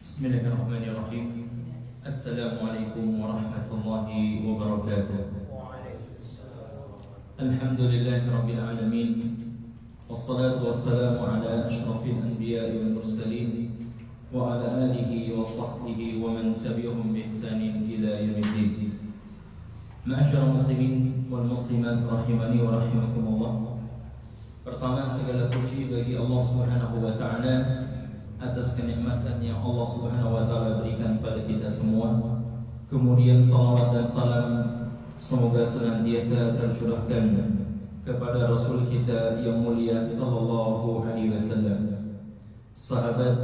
Bismillahirrahmanirrahim. Assalamualaikum warahmatullahi wabarakatuh. Alhamdulillahirabbil alamin. Wassalatu wassalamu ala asyrafil anbiya'i wal mursalin wa ala alihi wa sahbihi wa man tabi'ahum bi ihsanin ila yaumiddin. Ma'asyiral muslimin wal muslimat rahimani wa rahimakumullah. Pertama, segala puji bagi Allah Subhanahu wa taala atas kenikmatan yang Allah Subhanahu wa taala berikan kepada kita semua. Kemudian salawat dan salam semoga senantiasa tercurahkan kepada Rasul kita yang mulia sallallahu alaihi wasallam, sahabat,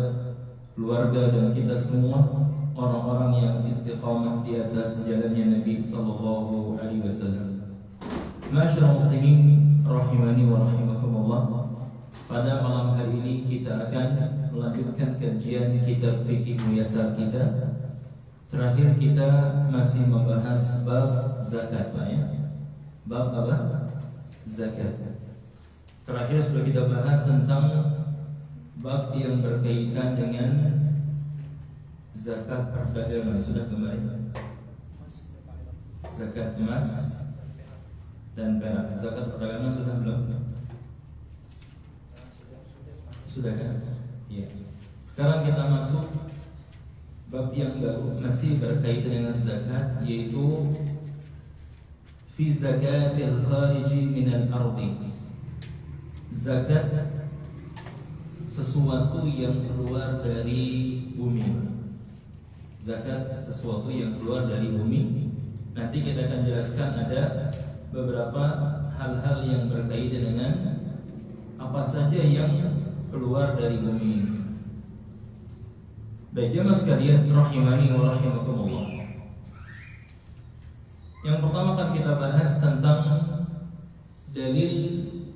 keluarga dan kita semua orang-orang yang istiqamah di atas jalannya Nabi sallallahu alaihi wasallam. Ma'asyiral muslimin rahimani wa rahimakumullah. Pada malam hari ini kita akan melanjutkan kajian kitab fikih muyasar kita. Terakhir kita masih membahas bab zakat, ya. Bab apa? Zakat. Terakhir sudah kita bahas tentang bab yang berkaitan dengan zakat perdagangan. Sudah kemarin zakat emas dan perak. Zakat perdagangan sudah belum? Sudah kan? Ya. Sekarang kita masuk bab yang baru, masih berkaitan dengan zakat, yaitu fi zakatil khariji minal ardi. Zakat sesuatu yang keluar dari bumi. Zakat sesuatu yang keluar dari bumi. Nanti kita akan jelaskan ada beberapa hal-hal yang berkaitan dengan apa saja yang keluar dari bumi ini. Baik jemaah sekalian rahimani wa rahimakumullah. Yang pertama akan kita bahas tentang dalil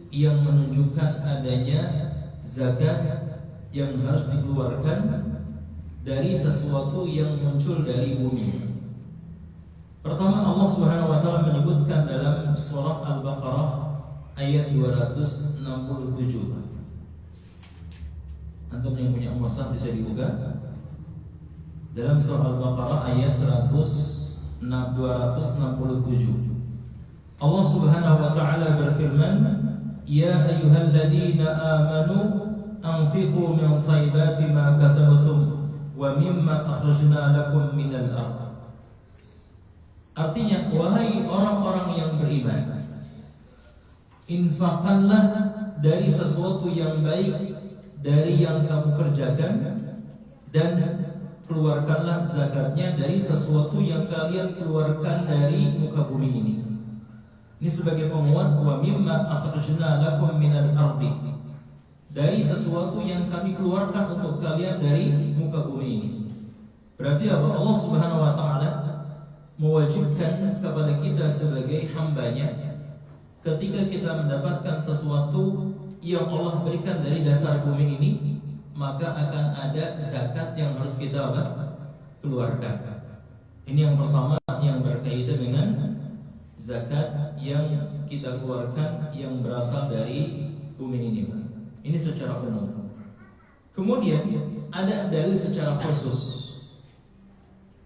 yang menunjukkan adanya zakat yang harus dikeluarkan dari sesuatu yang muncul dari bumi. Pertama, Allah Subhanahu wa taala menyebutkan dalam surah Al-Baqarah ayat 267. Antum yang punya mushaf bisa dibuka. Dalam surah Al-Baqarah ayat 267. Allah Subhanahu wa taala berfirman, "Ya ayyuhalladzina amanu anfiqu min thayyibati ma kasabtum wa mimma akhrajna lakum minal ardh." Artinya, wahai orang-orang yang beriman, infakkanlah dari sesuatu yang baik dari yang kamu kerjakan, dan keluarkanlah zakatnya dari sesuatu yang kalian keluarkan dari muka bumi ini. Ini sebagai penguat, wa mimma akhrajna lakum minal ardi, dari sesuatu yang kami keluarkan untuk kalian dari muka bumi ini. Berarti apa? Allah Subhanahu wa taala mewajibkan kepada kita sebagai hambanya, ketika kita mendapatkan sesuatu yang Allah berikan dari dasar bumi ini, maka akan ada zakat yang harus kita keluarkan. Ini yang pertama yang berkaitan dengan zakat yang kita keluarkan yang berasal dari bumi ini. Ini secara umum. Kemudian ada dalil secara khusus.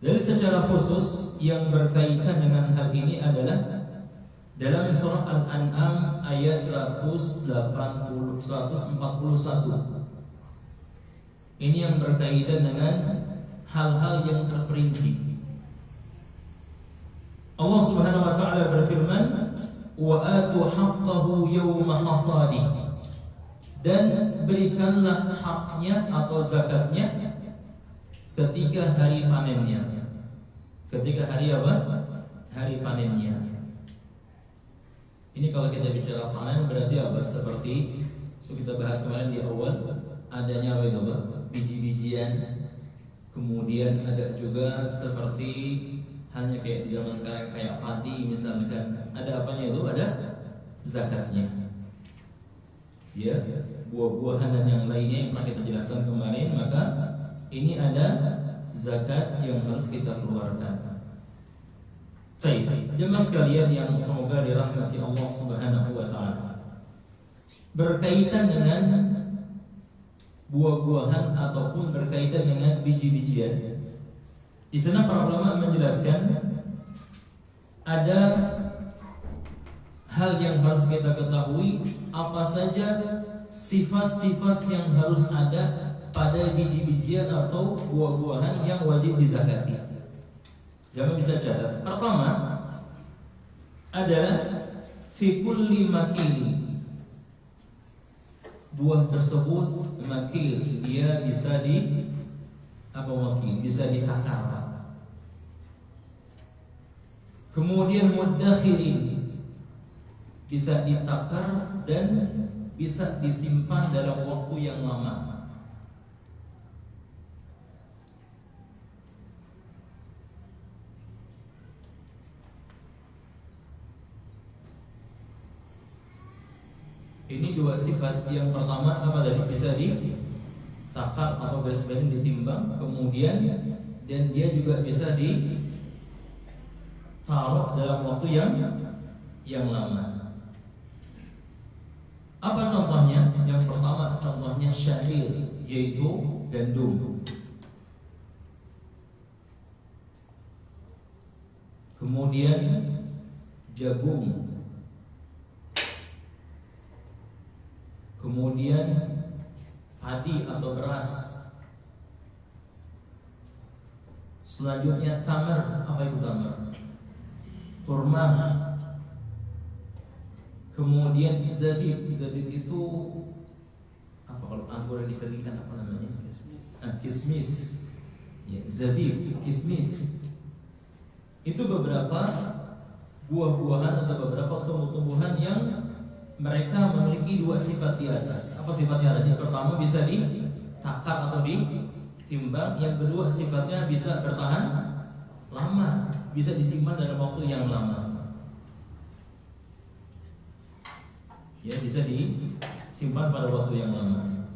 Dalil secara khusus yang berkaitan dengan hal ini adalah dalam surah Al-An'am ayat 141. Ini yang berkaitan dengan hal-hal yang terperinci. Allah Subhanahu wa taala berfirman, "Wa atu haqqahu yawma hasadih." Dan berikanlah haknya atau zakatnya ketika hari panennya. Ketika hari apa? Hari panennya. Ini kalau kita bicara panen berarti apa? Seperti kita bahas kemarin di awal, adanya biji-bijian. Kemudian ada juga seperti hanya kayak di zaman sekarang kayak padi misalkan. Ada apanya itu? Ada zakatnya. Ya, buah-buahan dan yang lainnya yang pernah kita jelaskan kemarin, maka ini ada zakat yang harus kita keluarkan. Baik, jemaah sekalian yang semoga dirahmati Allah Subhanahu wa taala. Berkaitan dengan buah-buahan ataupun berkaitan dengan biji-bijian. Di sana para ulama menjelaskan ada hal yang harus kita ketahui, apa saja sifat-sifat yang harus ada pada biji-bijian atau buah-buahan yang wajib dizakati. Jangan bisa catat. Pertama adalah fi kulli makil. Buah tersebut makil, dia bisa bisa ditakar. Kemudian mudakhirin, bisa ditakar dan bisa disimpan dalam waktu yang lama. Ini dua sifat. Yang pertama apa tadi? Bisa ditakar atau garis baling ditimbang, kemudian dan dia juga bisa ditaruh dalam waktu yang lama. Apa contohnya? Yang pertama contohnya sya'ir, yaitu gandum. Kemudian jagung. Kemudian padi atau beras. Selanjutnya tamar. Apa itu tamar? Kurma. Kemudian zabib. Zabib itu apa kalau anggur yang dikeringkan, apa namanya? Kismis. Ya, zabib, kismis. Itu beberapa buah-buahan atau beberapa tumbuh-tumbuhan yang mereka memiliki dua sifat di atas. Apa sifatnya tadi? Pertama bisa ditakar atau ditimbang. Yang kedua sifatnya bisa bertahan lama, bisa disimpan dalam waktu yang lama. Ya, bisa disimpan pada waktu yang lama.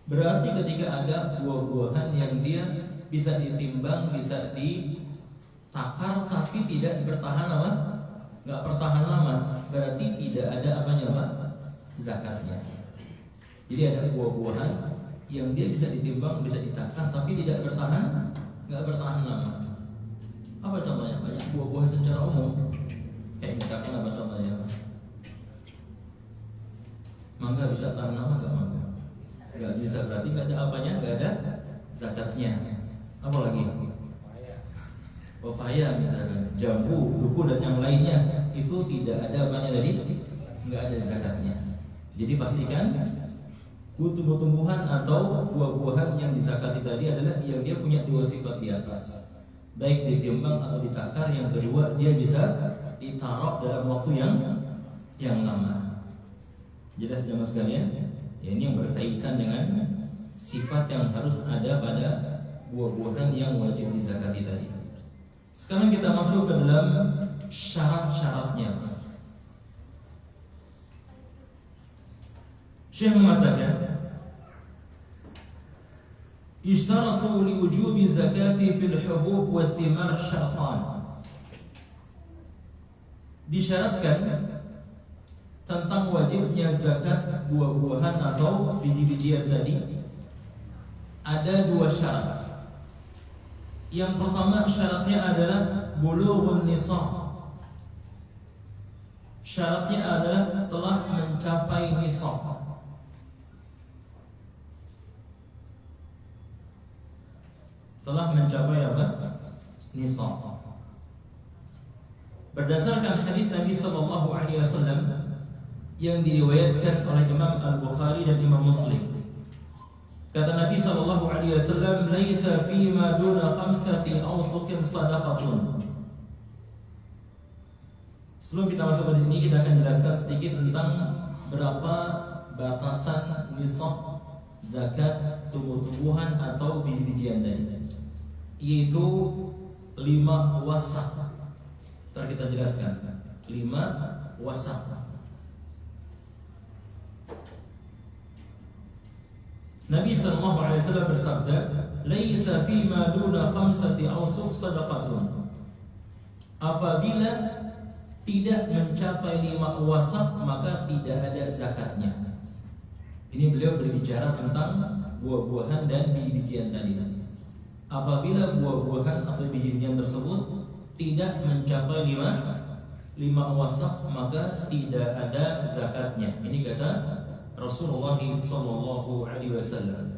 Berarti ketika ada buah-buahan yang dia bisa ditimbang, bisa ditakar, tapi tidak bertahan lama, nggak bertahan lama, berarti tidak ada apanya, Pak? Zakatnya. Jadi ada buah-buahan yang dia bisa ditimbang, bisa ditakar, tapi tidak bertahan, nggak bertahan lama. Apa contohnya? Banyak buah-buahan secara umum. Kayak misalkan apa contohnya, Pak? Mangga bisa tahan lama nggak mangga? Nggak bisa, berarti nggak ada apanya, nggak ada zakatnya. Apa lagi? Pepaya misalkan, jambu, duku dan yang lainnya itu tidak ada apanya tadi, nggak ada zakatnya. Jadi pastikan tumbuh-tumbuhan atau buah-buahan yang dizakati tadi adalah yang dia punya dua sifat di atas, baik ditimbang atau ditakar. Yang kedua dia bisa ditaruh dalam waktu yang lama. Jelas jamaah sekalian? Ya, ini yang berkaitan dengan sifat yang harus ada pada buah-buahan yang wajib dizakati tadi. Sekarang kita masuk ke dalam syarat-syaratnya. Syekh mengatakan, ishtaratu li wujubi zakati fil hubub wa thimar syartan. Disyaratkan tentang wajibnya zakat buah-buahan atau biji-bijian tadi ada dua syarat. Yang pertama syaratnya adalah bulughun nisab. Syaratnya adalah telah mencapai nisab. Telah mencapai apa? Nisab. Berdasarkan hadis Nabi sallallahu alaihi wasallam yang diriwayatkan oleh Imam Al-Bukhari dan Imam Muslim. Kata Nabi sallallahu alaihi wasallam, "Laisa fima duna khamsati awsuqin sadaqatun." Sebelum kita masuk ke sini, kita akan jelaskan sedikit tentang berapa batasan nisab zakat tumbuh-tumbuhan atau biji-bijian tadi. Yaitu 5 wasak. Ntar kita jelaskan 5 wasak. Nabi sallallahu alaihi wasallam bersabda, "Laisa fima duna khamsati awsuq sadaqatun." Apabila tidak mencapai 5 wasak maka tidak ada zakatnya. Ini beliau berbicara tentang buah-buahan dan biji-bijian tadi. Apabila buah-buahan atau biji-bijian tersebut tidak mencapai 5 wasak, maka tidak ada zakatnya. Ini kata Rasulullah sallallahu alaihi wasallam.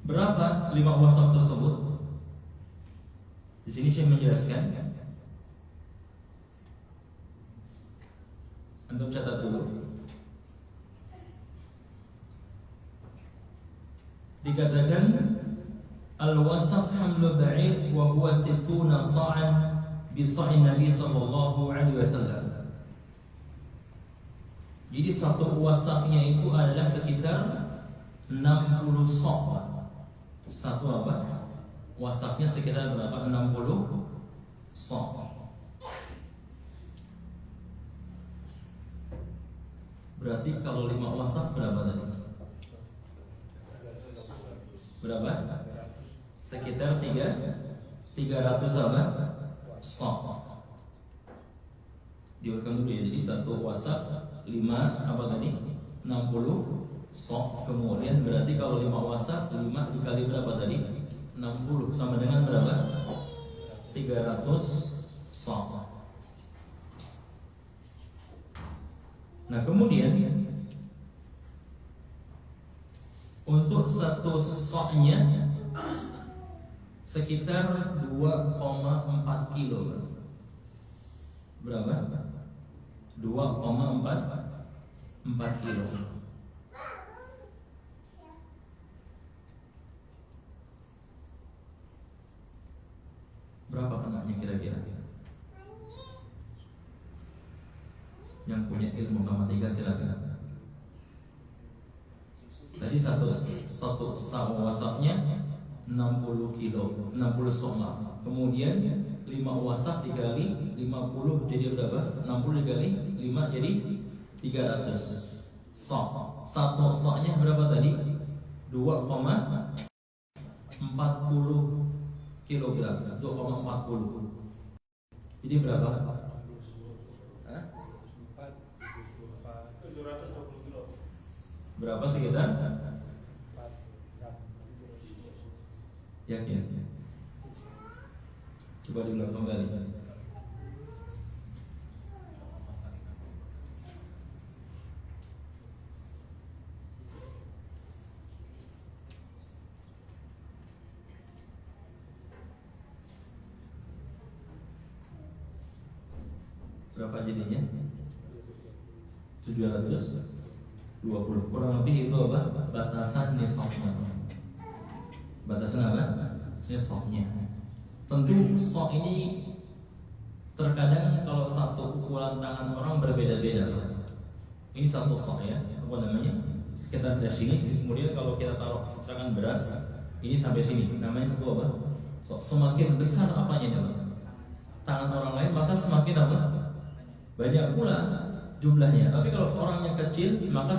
Berapa 5 wasak tersebut? Di sini saya menjelaskan. Antum catat dulu. Dikatakan al-wasaq hamlu ba'ir wa huwa 60 sa'an bi sa'in Nabi sallallahu alaihi wasallam. Jadi satu wasaknya itu adalah sekitar 60 sa'. Satu apa? Wasaknya sekitar berapa? 60 sa'. Berarti kalau 5 wasak berapa tadi? Berapa? Sekitar 300 apa? Sa'. Diurutkan dulu ya. Jadi satu wasak 5 apa tadi? 60 sa'. Kemudian berarti kalau 5 wasak 5 dikali berapa tadi? 60 sama dengan berapa? 300 sa'. Nah kemudian untuk satu sa'-nya sekitar 2,4 kilo. Berapa? 2,4 kilo. Berapa kenanya kira-kira? Yang punya ilmu matematika silakan. Tadi satu sa' wasaknya 60 kilo, 60 sa'. Kemudian 5 wasak dikali 50 jadi berapa? 60 dikali 5 jadi 300 sa'. Satu sa'-nya berapa tadi? 2,40 kilogram. 2,40. Jadi berapa? Berapa sekitar? Yakin? Coba diulang kembali. Berapa jadinya? 720. Kurang lebih itu apa? Batasan nisabnya. Batasan apa? Nisabnya. Tentu sa' ini terkadang kalau satu ukuran tangan orang berbeda-beda. Ini satu sa' ya, apa namanya? Sekitar dari sini. Kemudian kalau kita taruh misalkan beras, ini sampai sini. Namanya satu apa? So, semakin besar apanya ya, tangan orang lain maka semakin apa? Banyak pula jumlahnya. Tapi kalau orangnya kecil maka